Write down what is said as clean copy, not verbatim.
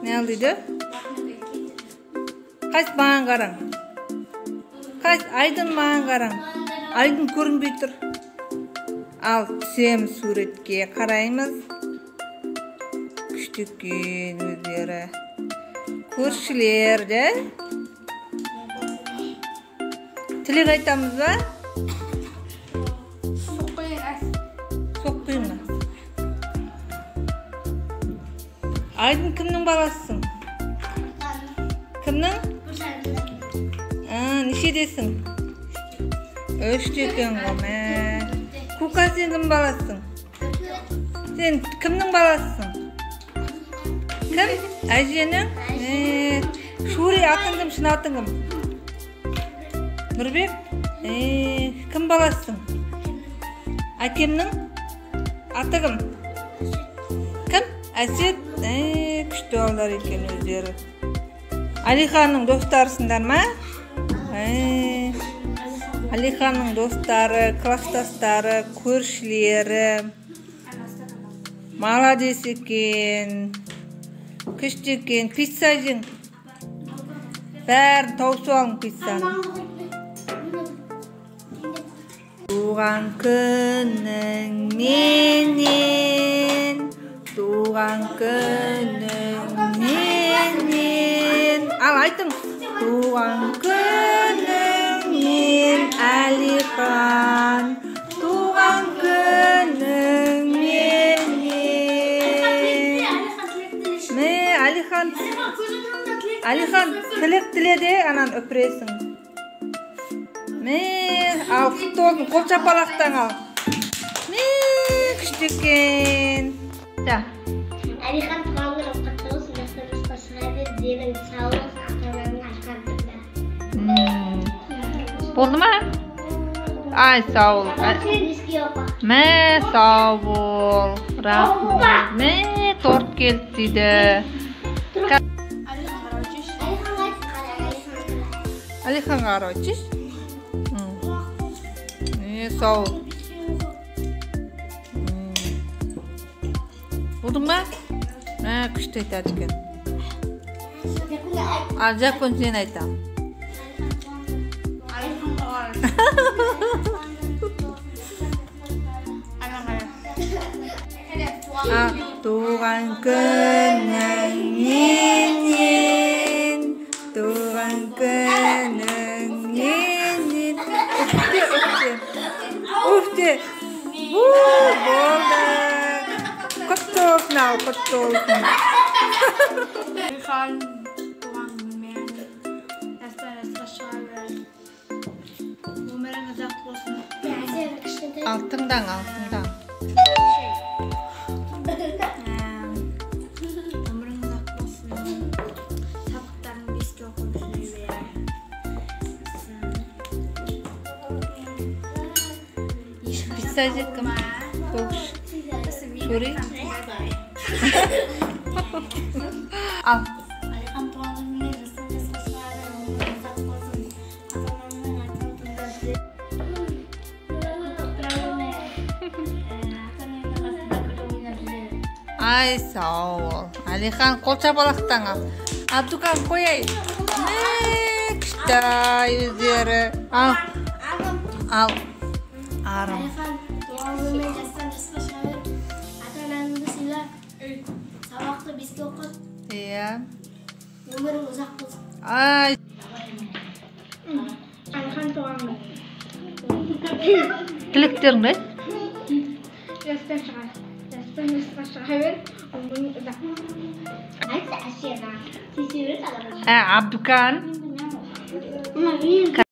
Ne aldıydı? Kaç mağan qarang. Kaç Aydın mağan qarang. Aydın көрінбей тұр. Al түсеміз суретке қараймыз. Күшті екен өздері. Көршілер де. Тілек айтамыз ба? Соқпайын ба? Aydın кімнің баласысың? Кімнің? Нешедесің? Үште екен ғой. Кука, сен кім баласысың? Сен кімнің баласысың? Кім? Әженің? Шури, атың кім, шын атың кім? Нұрбек? Кім баласысың? Әкемнің? Аты кім? Кім? Әсет? Күшті балдар екен өздері. Алиханның достарысыңдар ма? Алиханның достары, класстастары, көршілері. Маладес екен. Күшті екен. Пицца жең. Бәрін тауысып алың пиццаны. Туған күнің менен, туған күнің менен. Ал айтың. Туған күнің мен Алихан, туған күнің менен. Алихан тілек тіледе, анан өпіресің. Ал құтты болсын, қол шапалақтан ал. Күшті екен. Алихан туған күні құтты болсын, жастарымыз шыға бер, денің саулық, ата-ананың арқасында. Болды ма? Ай, сау бол. Сау бол. Рахмет. Торт келді дейді. Алихан қарайчыш? Сау бол. Болдың ба? Күшті айтады екен. Жапон сен айтам. Туған күнің менен, туған күнің менен. Үфте. Болды. Құтты болсын ал, құтты болсын. Алихан туған күнімен жастарымызға шыға бер. Өміріңіз ақ болсын. Алтыңдан. Өміріңіз ақ болсын. Сабақтарың беске оқып жүре бер. Пицца жекім. Тоғыш. Шури. Ал. Алихан туған күнімен жастарымызға шыға бер. Өміріңіз ақ болсын. Ата-ананың Ай, сау бол. Алихан қол шапалақтан ал. Абдукан қойайын. Күшті өздері. Ал. Арым. Алихан туған күнімен жастарымызға шыға бер, ата-анаңды сыйла, сабақты беске оқы, Иә. өмірің ұзақ болсын. Ай. Алихан туған күні. Тілектерің не? Жастарымызға шыға бер. Өмірің ұзақ болсын. Айтса әсена. Сесеуір қалады. Абдукан.